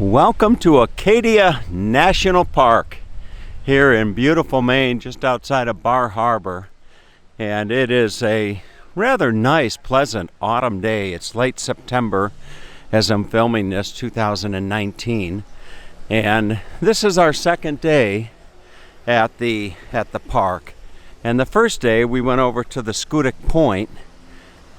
Welcome to Acadia National Park here in beautiful Maine, just outside of Bar Harbor. And it is a rather nice, pleasant autumn day. It's late September as I'm filming this, 2019. And this is our second day at the park. And the first day we went over to the Scudic Point,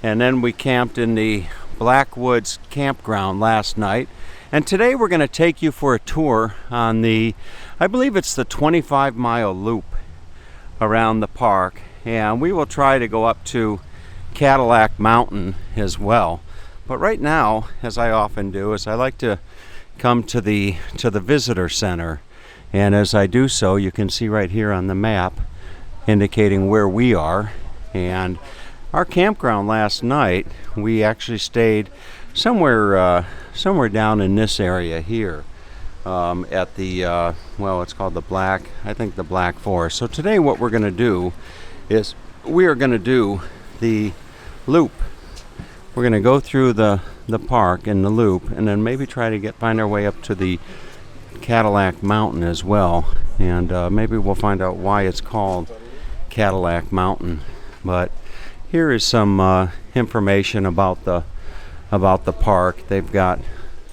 and then we camped in the Blackwoods campground last night. And today we're going to take you for a tour on I believe it's the 25-mile loop around the park. And we will try to go up to Cadillac Mountain as well. But right now, as I often do, is I like to come to the visitor center. And as I do so, you can see right here on the map indicating where we are. And our campground last night, we actually stayed somewhere down in this area here at the it's called the Black Forest. So today what we're going to do is we are going to do the loop. We're going to go through the park in the loop, and then maybe try to find our way up to the Cadillac Mountain as well, and maybe we'll find out why it's called Cadillac Mountain. But here is some information about the park. They've got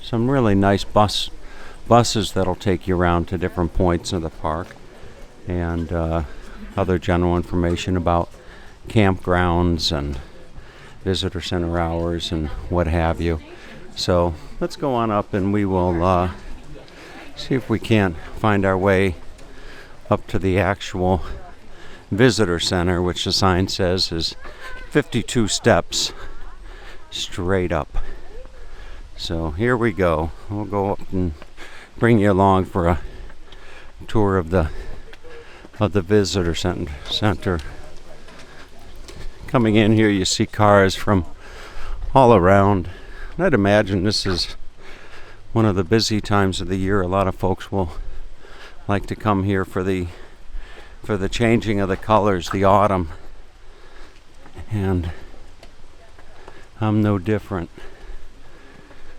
some really nice buses that'll take you around to different points of the park, and other general information about campgrounds and visitor center hours and what have you. So let's go on up, and we will see if we can't find our way up to the actual visitor center, which the sign says is 52 steps straight up. So here we go. We'll go up and bring you along for a tour of the visitor center. Coming in here, you see cars from all around. And I'd imagine this is one of the busy times of the year. A lot of folks will like to come here for the changing of the colors, the autumn. And I'm no different.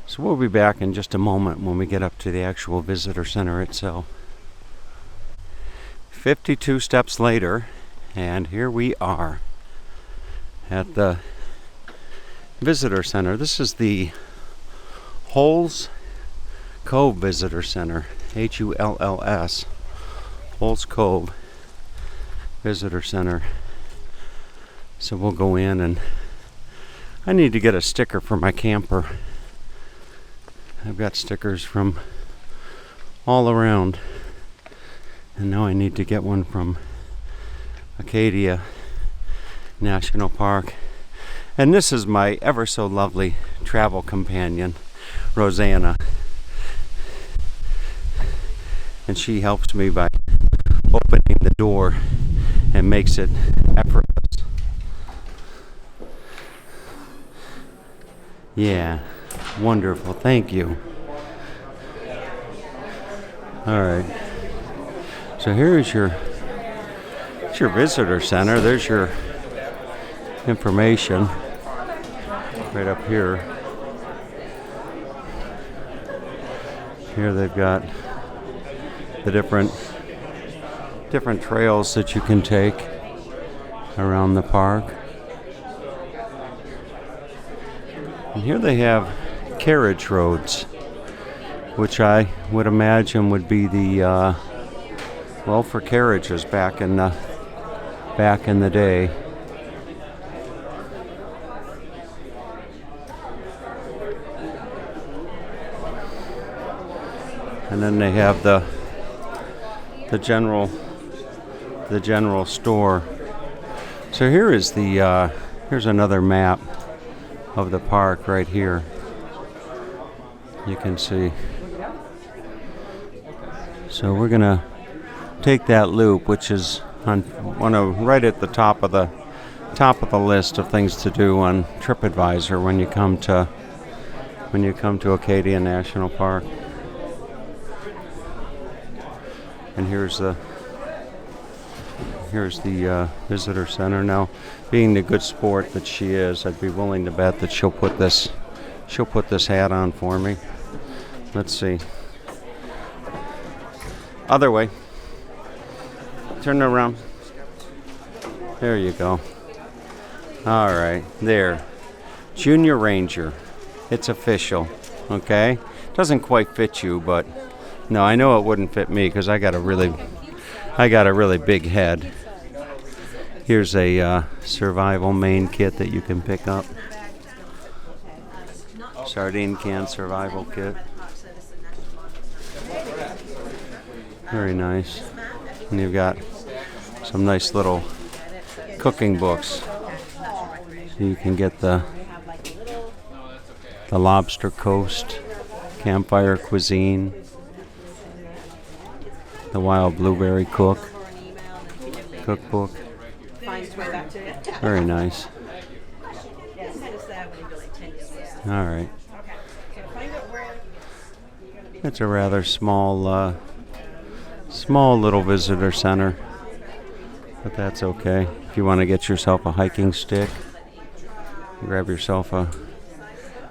So we'll be back in just a moment when we get up to the actual visitor center itself. 52 steps later, and here we are at the visitor center. This is the Hulls Cove Visitor Center, Hulls, Hulls Cove Visitor Center. So we'll go in, and I need to get a sticker for my camper. I've got stickers from all around, and now I need to get one from Acadia National Park. And this is my ever so lovely travel companion, Rosanna. And she helps me by opening the door and makes it effortless. Yeah, wonderful. Thank you. All right. So here's your visitor center. There's your information right up here. Here they've got the different trails that you can take around the park. And here they have carriage roads, which I would imagine would be the for carriages back in the day. And then they have the general store. So here is here's another map of the park right here. You can see. So we're gonna take that loop, which is right at the top of the list of things to do on TripAdvisor when you come to Acadia National Park. And here's the visitor center. Now, being the good sport that she is, I'd be willing to bet that she'll put this hat on for me. Let's see. Other way. Turn around. There you go. All right, there. Junior Ranger. It's official. Okay? Doesn't quite fit you, but no, I know it wouldn't fit me because I got a really big head. Here's a survival main kit that you can pick up. Sardine can survival kit. Very nice. And you've got some nice little cooking books. So you can get the Lobster Coast, Campfire Cuisine, the Wild Blueberry Cookbook. Very nice. All right. It's a rather small little visitor center, but that's okay. If you want to get yourself a hiking stick, grab yourself a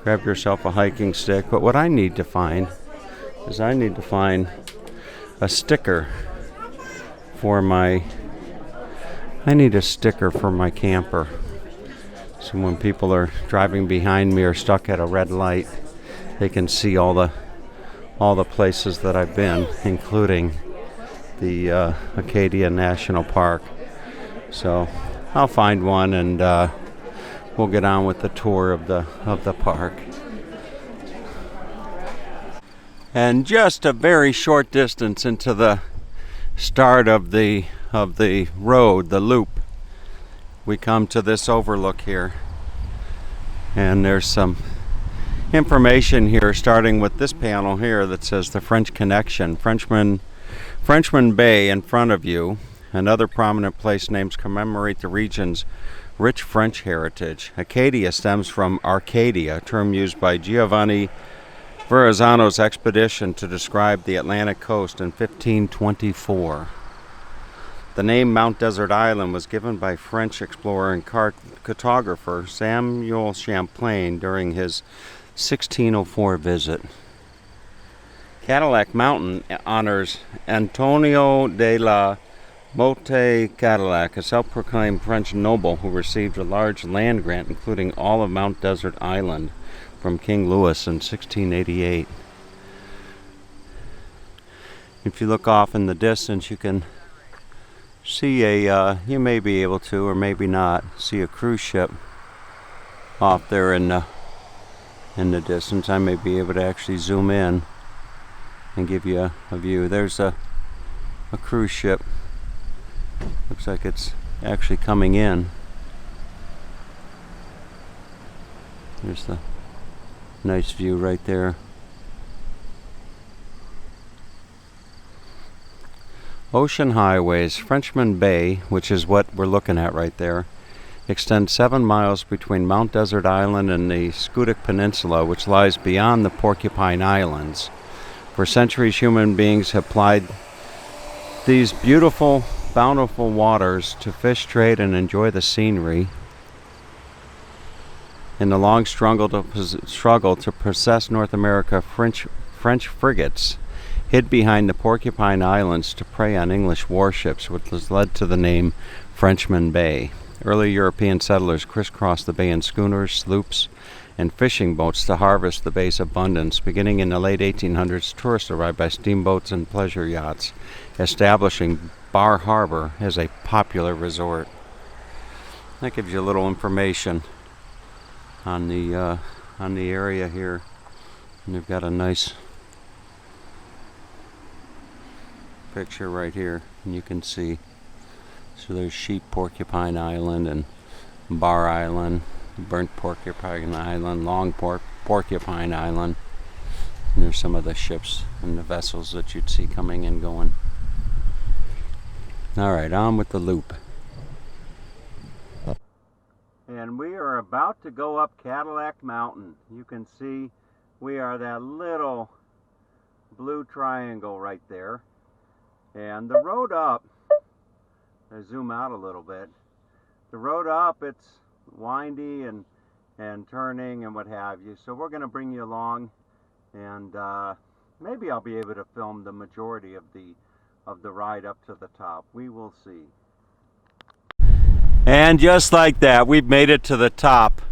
hiking stick. But what I need to find is a sticker for my camper. So when people are driving behind me or stuck at a red light, they can see all the places that I've been, including the Acadia National Park. So I'll find one and we'll get on with the tour of the park. And just a very short distance into the start of the road, the loop, we come to this overlook here. And there's some information here, starting with this panel here that says the French Connection. Frenchman Bay in front of you, and other prominent place names commemorate the region's rich French heritage. Acadia stems from Arcadia, a term used by Giovanni Verrazzano's expedition to describe the Atlantic coast in 1524. The name Mount Desert Island was given by French explorer and cartographer Samuel Champlain during his 1604 visit. Cadillac Mountain honors Antonio de la Motte Cadillac, a self-proclaimed French noble who received a large land grant including all of Mount Desert Island from King Louis in 1688. If you look off in the distance, you can see you may be able to, or maybe not, see a cruise ship off there in the distance. I may be able to actually zoom in and give you a view. There's a cruise ship. Looks like it's actually coming in. There's the nice view right there. Ocean highways. Frenchman Bay, which is what we're looking at right there, extends 7 miles between Mount Desert Island and the Scudic Peninsula, which lies beyond the Porcupine Islands. For centuries, human beings have plied these beautiful, bountiful waters to fish, trade, and enjoy the scenery. In the long struggle to possess North America, French frigates hid behind the Porcupine Islands to prey on English warships, which has led to the name Frenchman Bay. Early European settlers crisscrossed the bay in schooners, sloops, and fishing boats to harvest the bay's abundance. Beginning in the late 1800s, tourists arrived by steamboats and pleasure yachts, establishing Bar Harbor as a popular resort. That gives you a little information on the area here. And you've got a nice picture right here, and you can see. So there's Sheep Porcupine Island and Bar Island, Burnt Porcupine Island, Long Porcupine Island. And there's some of the ships and the vessels that you'd see coming and going. All right, on with the loop. And we are about to go up Cadillac Mountain. You can see we are that little blue triangle right there. And the road up, I zoom out a little bit. The road up, it's windy and turning and what have you. So we're going to bring you along and maybe I'll be able to film the majority of the ride up to the top. We will see. And just like that, we've made it to the top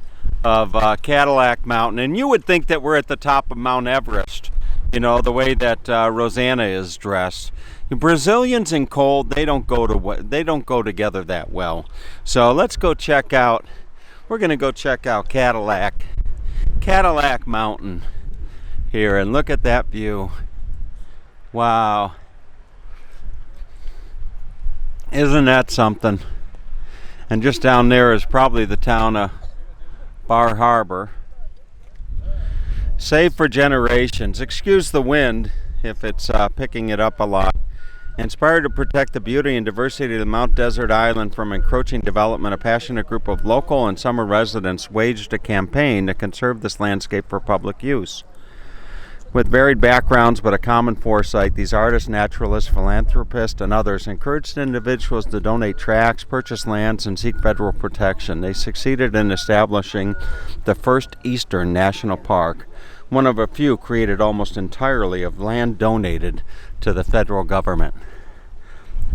of Cadillac Mountain, and you would think that we're at the top of Mount Everest, you know, the way that Rosanna is dressed. Brazilians and cold, they don't go together that well. So let's go check out. We're gonna go check out Cadillac Mountain here, and look at that view. Wow, isn't that something? And just down there is probably the town of Bar Harbor. Saved for generations. Excuse the wind if it's picking it up a lot. Inspired to protect the beauty and diversity of the Mount Desert Island from encroaching development, a passionate group of local and summer residents waged a campaign to conserve this landscape for public use. With varied backgrounds but a common foresight, these artists, naturalists, philanthropists, and others encouraged individuals to donate tracts, purchase lands, and seek federal protection. They succeeded in establishing the first Eastern National Park, one of a few created almost entirely of land donated to the federal government.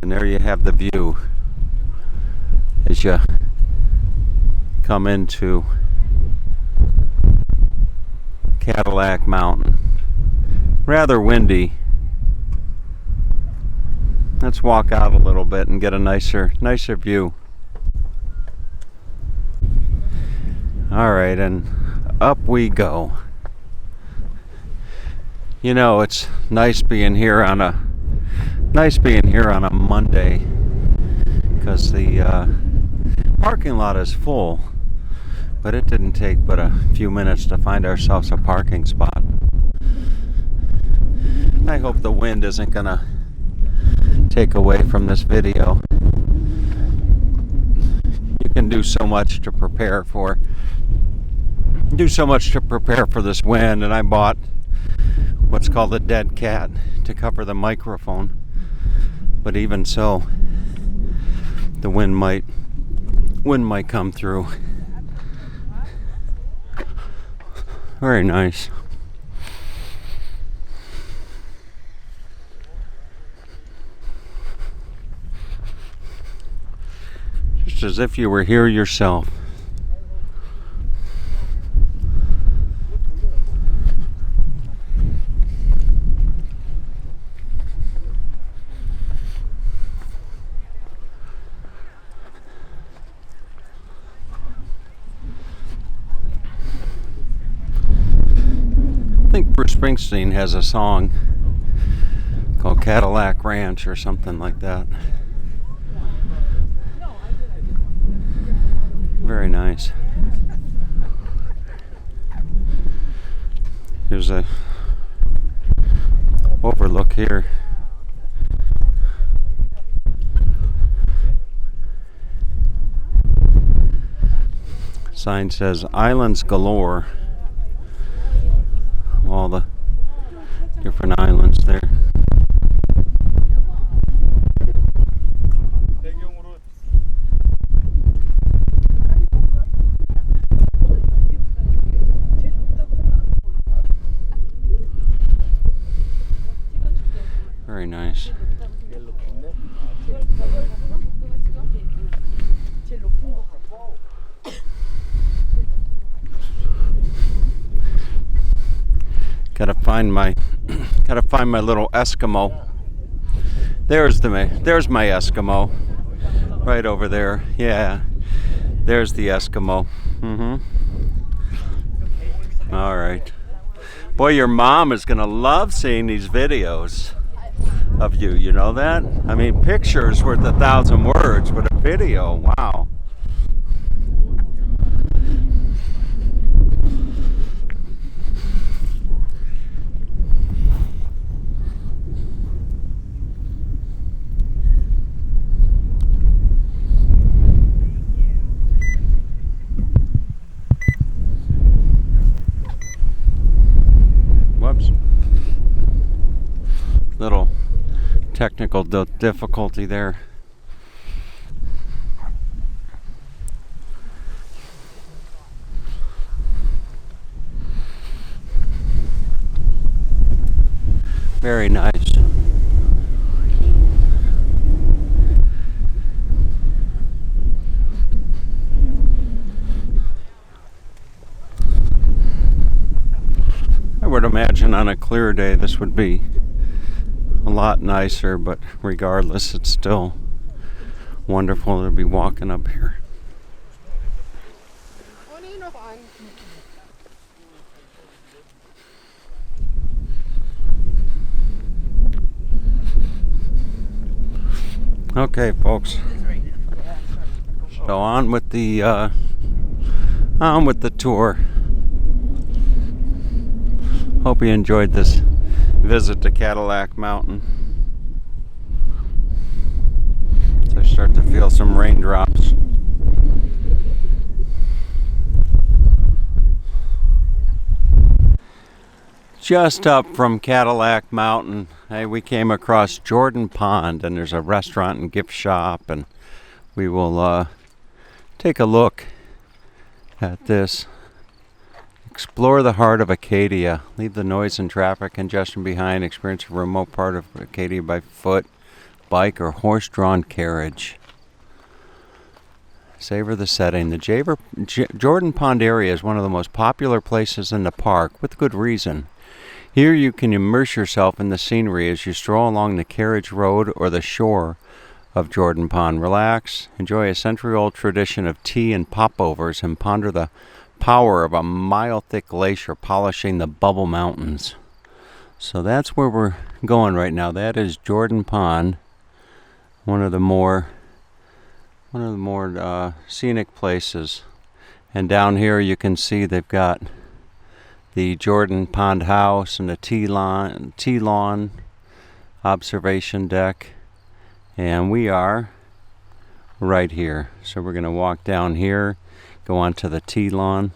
And there you have the view as you come into Cadillac Mountain. Rather windy. Let's walk out a little bit and get a nicer view. All right, and up we go. You know, it's nice being here on a Monday, because the parking lot is full. But it didn't take but a few minutes to find ourselves a parking spot. I hope the wind isn't gonna take away from this video. You can do so much to prepare for this wind, and I bought what's called a dead cat to cover the microphone. But even so, the wind might come through. Very nice. Just as if you were here yourself. I think Bruce Springsteen has a song called Cadillac Ranch or something like that. Very nice. Here's a overlook here. Sign says islands galore. All the different islands there. Very nice. Gotta find my little Eskimo. There's my Eskimo. Right over there. Yeah. There's the Eskimo. All right. Boy, your mom is gonna love seeing these videos of you. You know that? I mean, pictures worth 1,000 words, but a video, wow. Whoops. Little technical difficulty there. Very nice. I would imagine on a clear day this would be a lot nicer, but regardless, it's still wonderful to be walking up here. Okay, folks. So on with the tour. Hope you enjoyed this visit to Cadillac Mountain. So I start to feel some raindrops. Just up from Cadillac Mountain, we came across Jordan Pond, and there's a restaurant and gift shop, and we will take a look at this. Explore the heart of Acadia. Leave the noise and traffic congestion behind. Experience a remote part of Acadia by foot, bike, or horse-drawn carriage. Savor the setting. The Jordan Pond area is one of the most popular places in the park, with good reason. Here you can immerse yourself in the scenery as you stroll along the carriage road or the shore of Jordan Pond. Relax, enjoy a century-old tradition of tea and popovers, and ponder the power of a mile-thick glacier polishing the bubble mountains. So that's where we're going right now. That is Jordan Pond, one of the more scenic places. And down here you can see they've got the Jordan Pond House and the tea lawn observation deck, and we are right here. So we're going to walk down here, go on to the tea lawn,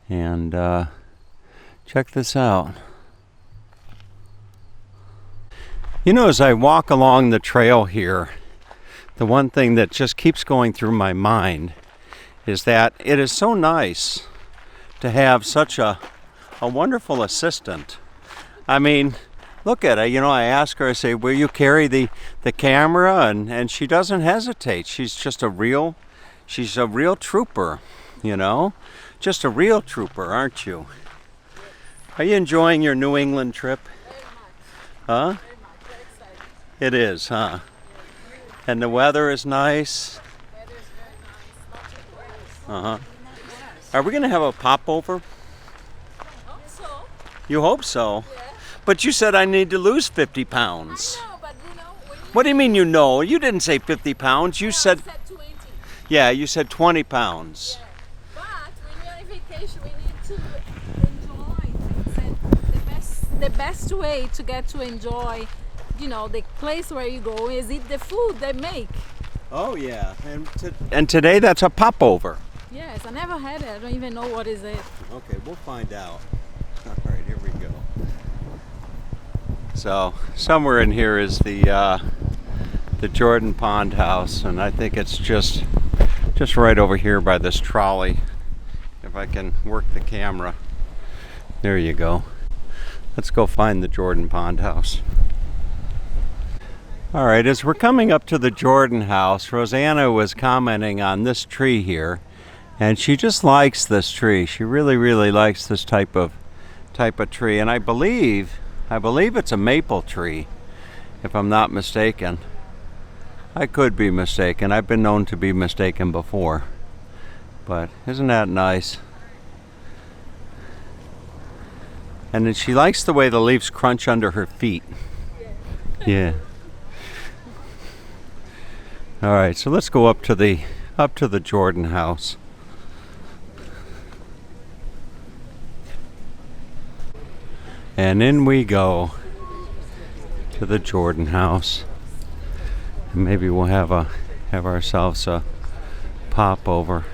and check this out. You know, as I walk along the trail here, the one thing that just keeps going through my mind is that it is so nice to have such a wonderful assistant. I mean, look at her. You know, I ask her, I say, will you carry the camera? And she doesn't hesitate. She's just a real trooper, you know? Just a real trooper, aren't you? Are you enjoying your New England trip? Huh? It is, huh? And the weather is nice. Uh-huh. Are we going to have a popover? I hope so. You hope so? Yeah. But you said I need to lose 50 pounds. I know, but you know... What do you mean you know? You didn't say 50 pounds. You said... I said 20. Yeah, you said 20 pounds. Yeah. But when you're on vacation, we need to enjoy. The best way to get to enjoy, you know, the place where you go is eat the food they make. Oh, yeah. And today that's a popover. Yes, I never had it. I don't even know what is it. Okay, we'll find out. All right, here we go. So somewhere in here is the Jordan Pond House, and I think it's just right over here by this trolley. If I can work the camera. There you go. Let's go find the Jordan Pond House. All right, as we're coming up to the Jordan House, Rosanna was commenting on this tree here. And she just likes this tree. She really, really likes this type of tree. And I believe it's a maple tree, if I'm not mistaken. I could be mistaken. I've been known to be mistaken before. But isn't that nice? And then she likes the way the leaves crunch under her feet. Yeah. All right, so let's go up to the Jordan House. And in we go to the Jordan House. And maybe we'll have ourselves a popover.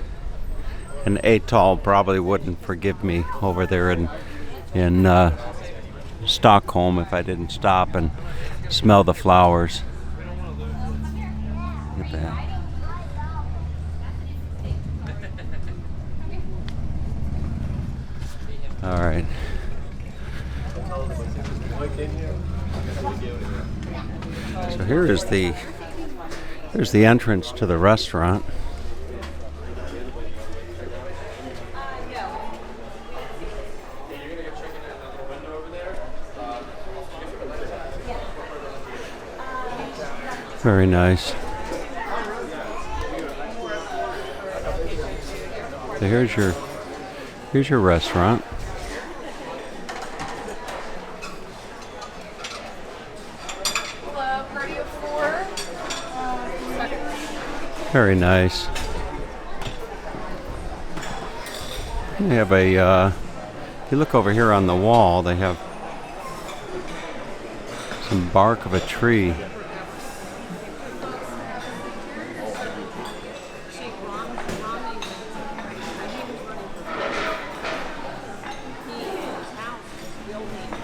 And Atal probably wouldn't forgive me over there in Stockholm if I didn't stop and smell the flowers. Look at that. All right. So here's the entrance to the restaurant. Very nice. So here's your restaurant. Very nice. They have if you look over here on the wall, they have some bark of a tree.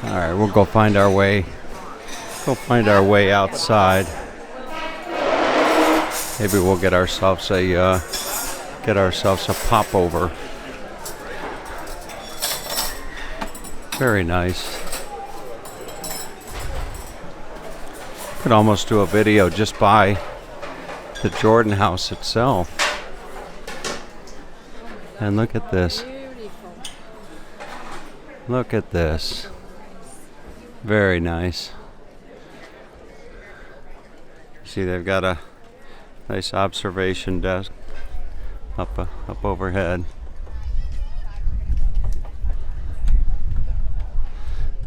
All right, we'll go find our way outside. Maybe we'll get ourselves a popover. Very nice. Could almost do a video just by the Jordan house itself. And look at this. Look at this. Very nice. See, they've got a nice observation desk up overhead.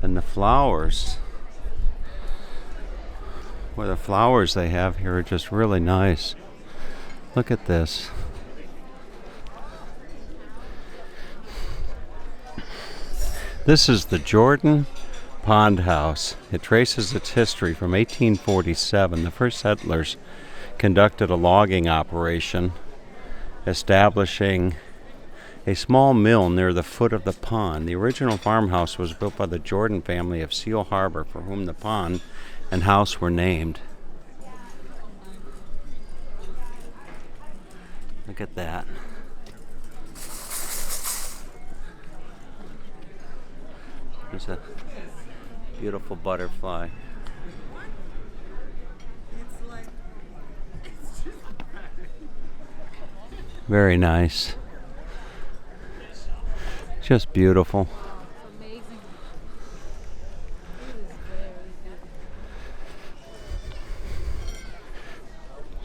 And the flowers. Well, the flowers they have here are just really nice. Look at this. This is the Jordan Pond House. It traces its history from 1847. The first settlers conducted a logging operation, establishing a small mill near the foot of the pond. The original farmhouse was built by the Jordan family of Seal Harbor, for whom the pond and house were named. Look at that. There's a beautiful butterfly. Very nice. Just beautiful.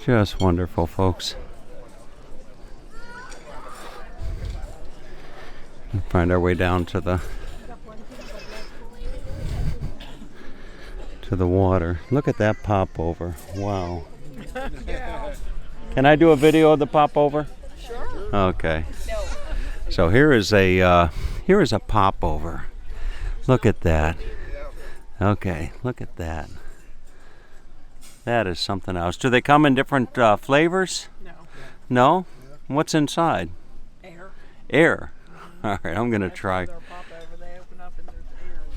Just wonderful, folks. We'll find our way down to the water. Look at that popover. Wow. Can I do a video of the popover? Sure. Okay. So here is a popover. Look at that. Okay, look at that. That is something else. Do they come in different flavors? No. No? What's inside? Air. Air. All right, I'm gonna try.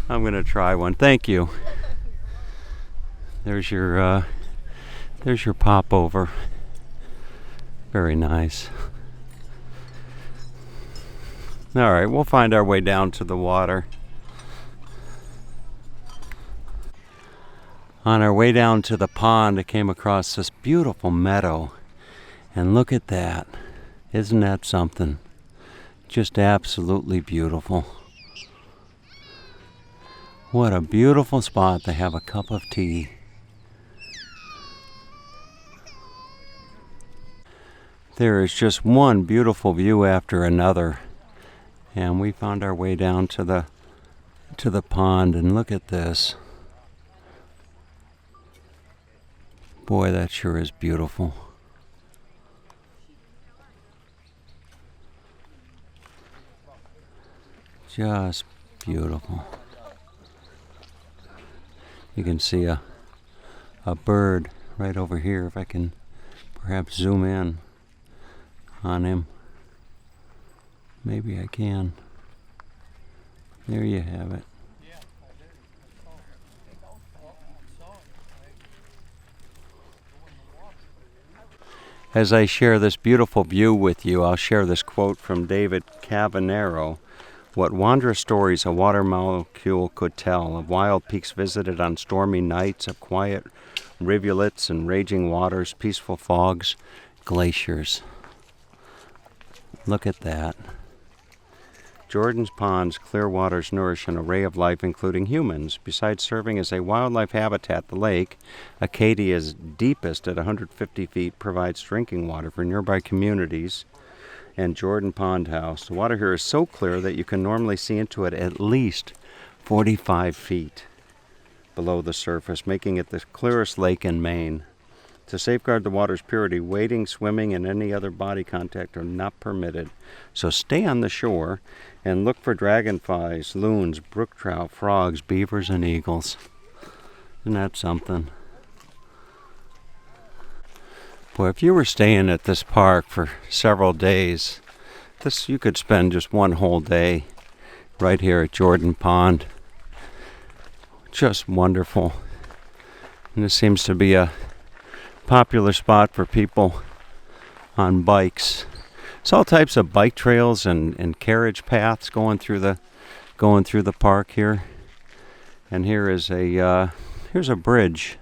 I'm gonna try one. Thank you. There's your popover. Very nice. All right, we'll find our way down to the water. On our way down to the pond, I came across this beautiful meadow. And look at that. Isn't that something? Just absolutely beautiful. What a beautiful spot to have a cup of tea. There is just one beautiful view after another. And we found our way down to the pond, and look at this. Boy, that sure is beautiful. Just beautiful. You can see a bird right over here, if I can perhaps zoom in on him. Maybe I can. There you have it. As I share this beautiful view with you, I'll share this quote from David Cavanero, What wondrous stories a water molecule could tell, of wild peaks visited on stormy nights, of quiet rivulets and raging waters, peaceful fogs, glaciers. Look at that. Jordan's ponds, clear waters nourish an array of life, including humans. Besides serving as a wildlife habitat, the lake, Acadia's deepest at 150 feet, provides drinking water for nearby communities and Jordan Pond House. The water here is so clear that you can normally see into it at least 45 feet below the surface, making it the clearest lake in Maine. To safeguard the water's purity, wading, swimming, and any other body contact are not permitted. So stay on the shore and look for dragonflies, loons, brook trout, frogs, beavers, and eagles. Isn't that something? Boy, if you were staying at this park for several days, you could spend just one whole day right here at Jordan Pond. Just wonderful. And this seems to be a popular spot for people on bikes. It's all types of bike trails and carriage paths going through the park here. And here's a bridge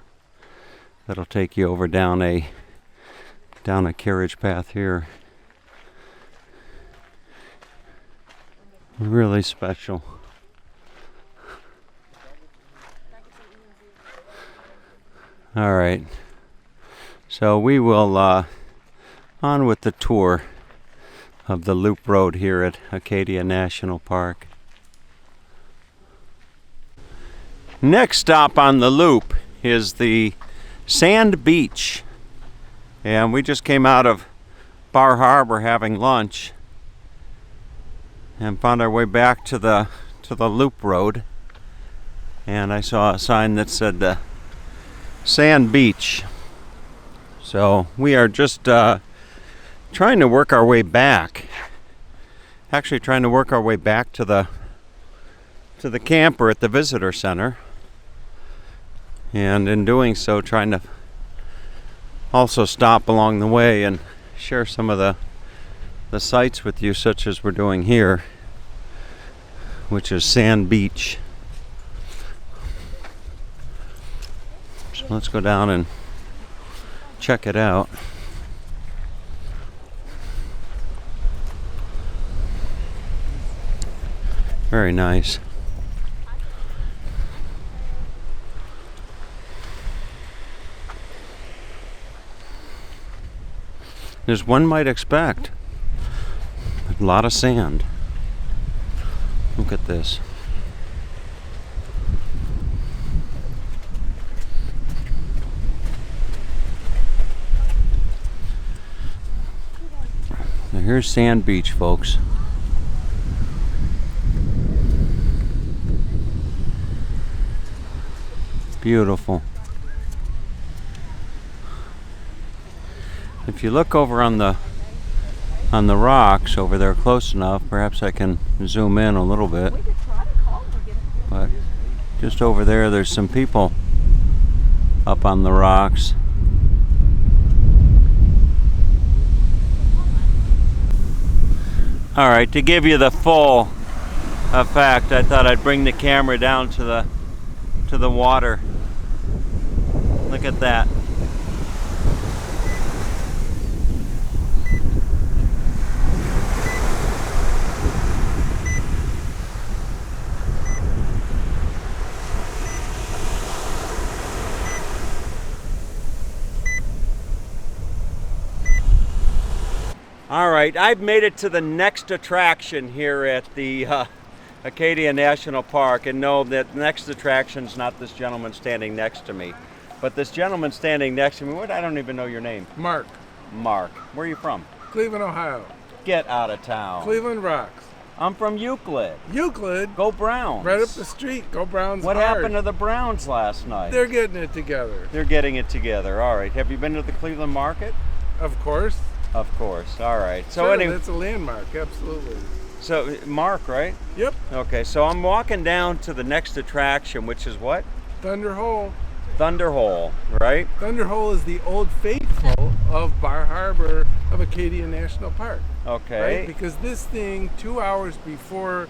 that'll take you over down a carriage path here. Really special. All right. So we will on with the tour of the loop road here at Acadia National Park. Next stop on the loop is the Sand Beach. And we just came out of Bar Harbor having lunch and found our way back to the loop road. And I saw a sign that said Sand Beach. So we are just trying to work our way back. Actually trying to work our way back to the camper at the visitor center. And in doing so, trying to also stop along the way and share some of the sights with you, such as we're doing here, which is Sand Beach. So let's go down and check it out. Very nice. As one might expect, a lot of sand. Look at this. Now here's Sand Beach, folks. Beautiful. If you look over on the rocks over there close enough, perhaps I can zoom in a little bit. But just over there, there's some people up on the rocks. All right, to give you the full effect, I thought I'd bring the camera down to the water. Look at that. All right, I've made it to the next attraction here at the Acadia National Park, and no, that next attraction's not this gentleman standing next to me, but this gentleman standing next to me. I don't even know your name. Mark. Mark. Where are you from? Cleveland, Ohio. Get out of town. Cleveland rocks. I'm from Euclid. Euclid? Go Browns. Right up the street. Go Browns. What hard. happened to the Browns last night? They're getting it together. They're getting it together. All right. Have you been to the Cleveland market? Of course. Of course. All right. So sure, anyway, that's a landmark. Absolutely. So Mark, right? Yep. Okay. So I'm walking down to the next attraction, which is what? Thunder Hole. Thunder Hole, right? Thunder Hole is the old faithful of Bar Harbor of Acadia National Park. Okay. Right? Because this thing, 2 hours before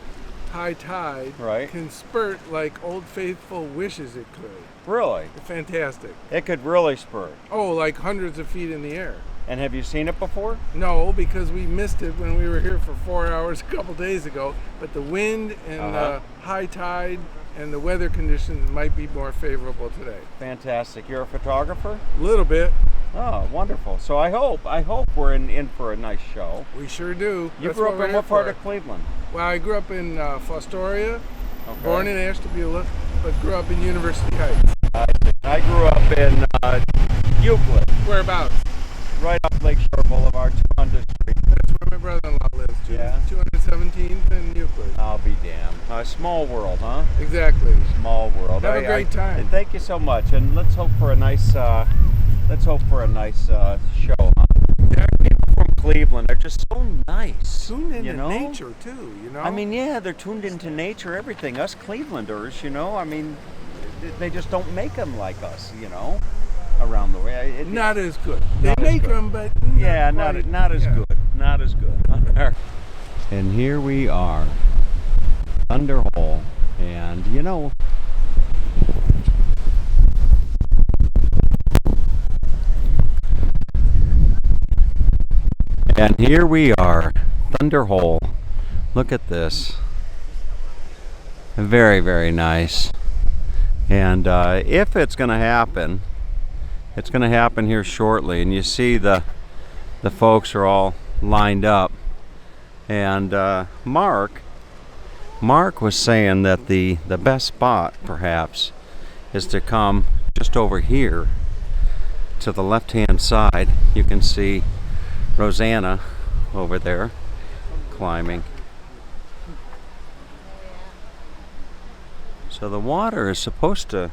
high tide Right. can spurt like Old Faithful wishes it could. Really? Fantastic. It could really spurt. Oh, like hundreds of feet in the air. And have you seen it before? No, because we missed it when we were here for 4 hours a couple days ago. But the wind and the high tide and the weather conditions might be more favorable today. Fantastic. You're a photographer? A little bit. Oh, wonderful. So I hope we're in for a nice show. We sure do. You That's grew up we're in here what part for. of Cleveland? Well, I grew up in Fostoria, Okay. born in Ashtabula, but grew up in University Heights. I grew up in Euclid, Whereabouts? right off Lakeshore Boulevard, 200th Street. That's where my brother-in-law lives. Yeah. 217th and Euclid. I'll be damned. Small world, huh? Exactly. Small world. Have a great time. Thank you so much, and let's hope for a nice show, huh? Yeah. People from Cleveland are just so nice. Tuned into you know? nature too, you know. I mean, yeah, they're tuned into nature, everything. Us Clevelanders, you know, I mean, they just don't make them like us, you know, around the way. Not as good. They Not as make good. them, but Yeah, not not as good. Not as good. And here we are, Thunder Hole, and you know, Thunder Hole. Look at this. Very, very nice. And if it's going to happen, it's going to happen here shortly. And you see the folks are all lined up. And Mark was saying that the best spot, perhaps, is to come just over here to the left-hand side. You can see Rosanna over there climbing. So the water is supposed to,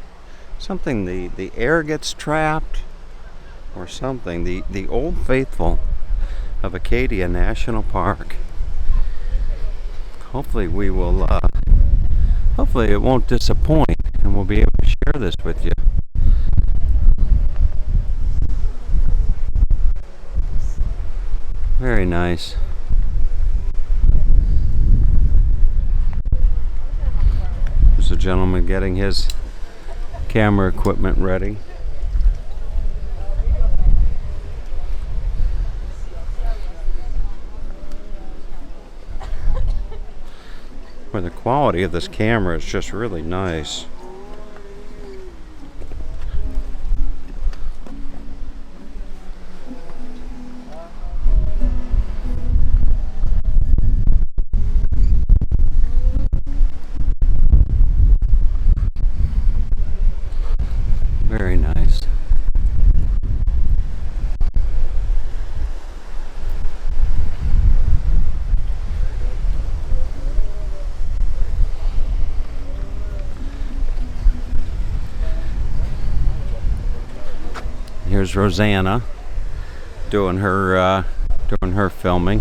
the air gets trapped or something. The Old Faithful of Acadia National Park. Hopefully hopefully it won't disappoint and we'll be able to share this with you. Very nice. There's a gentleman getting his camera equipment ready. Well, the quality of this camera is just really nice. Very nice. Here's Rosanna doing her filming.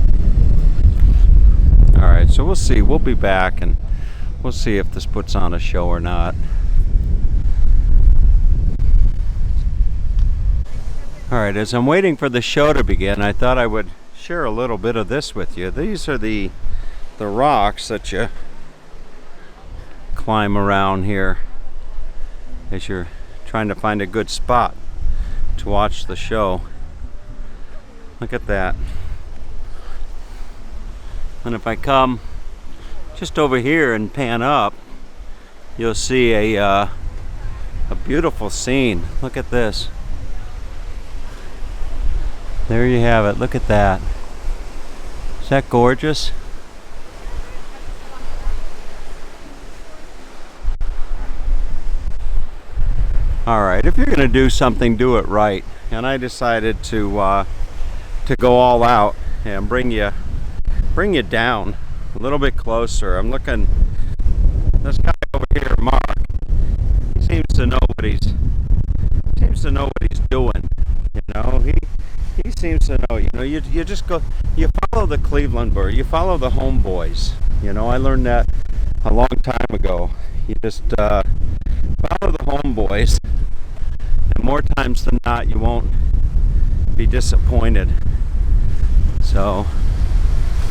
All right, so we'll see. We'll be back and we'll see if this puts on a show or not. All right, as I'm waiting for the show to begin, I thought I would share a little bit of this with you. These are the rocks that you climb around here as you're trying to find a good spot to watch the show. Look at that. And if I come just over here and pan up, you'll see a beautiful scene. Look at this. There you have it. Look at that. Is that gorgeous? Alright, if you're going to do something, do it right. And I decided to go all out and bring you down a little bit closer. I'm looking, this guy over here, Mark, seems to know what he's doing. You know, he seems to know. You know, you just go, you follow the Cleveland bird, you follow the homeboys. You know, I learned that a long time ago. You just follow the homeboys, and more times than not, you won't be disappointed. So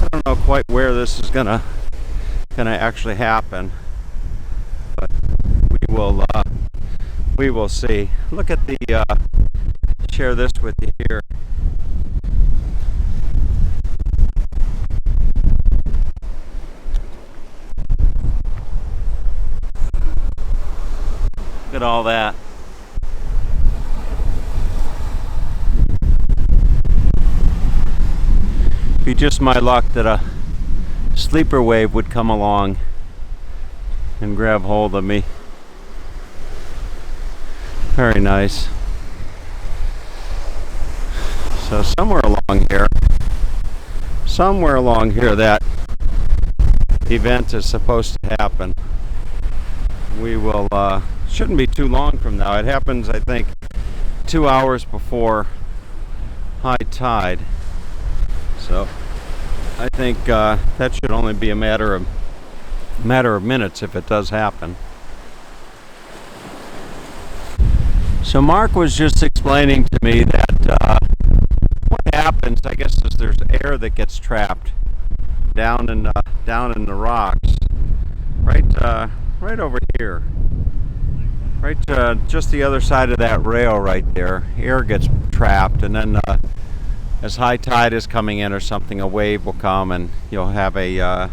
I don't know quite where this is gonna gonna actually happen, but we will see. Look at the share this with you here. Look at all that. Be just my luck that a sleeper wave would come along and grab hold of me. Very nice. So somewhere along here that event is supposed to happen. We will, shouldn't be too long from now. It happens, I think, 2 hours before high tide. So I think that should only be a matter of minutes if it does happen. So Mark was just explaining to me that what happens, I guess, is there's air that gets trapped down in the rocks, right over here, right just the other side of that rail right there. Air gets trapped, and then as high tide is coming in or something, a wave will come, and you'll have a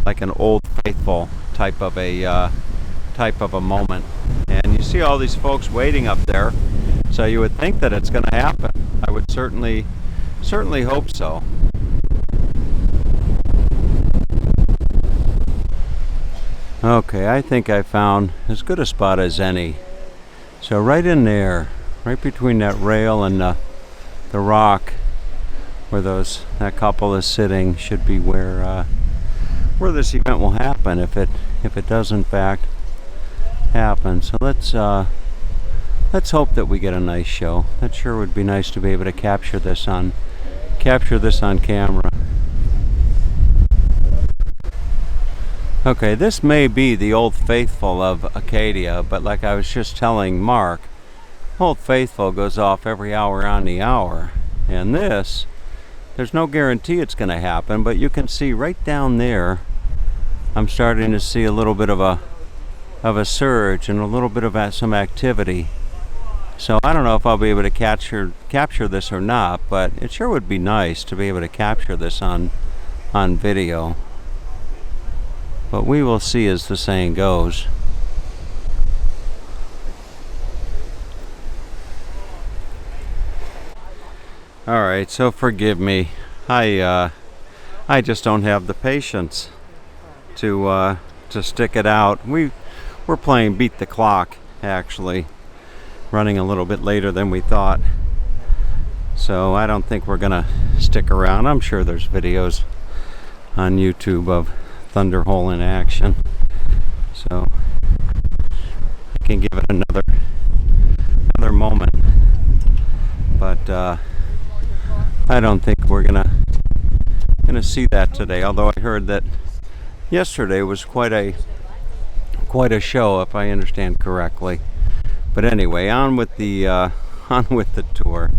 like an Old Faithful type of a moment. And you see all these folks waiting up there, so you would think that it's going to happen. I would certainly hope so. Okay, I think I found as good a spot as any. So right in there, right between that rail and the rock where that couple is sitting, should be where this event will happen, if it does in fact happen. So let's hope that we get a nice show. That sure would be nice to be able to capture this on camera. Okay, this may be the Old Faithful of Acadia, but like I was just telling Mark, Old Faithful goes off every hour on the hour, and there's no guarantee it's going to happen, but you can see right down there, I'm starting to see a little bit of a surge and a little bit of some activity. So I don't know if I'll be able to capture this or not, but it sure would be nice to be able to capture this on video. But we will see, as the saying goes. All right, so forgive me. I just don't have the patience to stick it out. We're playing beat the clock, actually, running a little bit later than we thought. So I don't think we're gonna stick around. I'm sure there's videos on YouTube of Thunderhole in action, so I can give it another moment. But I don't think we're gonna see that today. Although I heard that yesterday was quite a show, if I understand correctly. But anyway, on with the tour.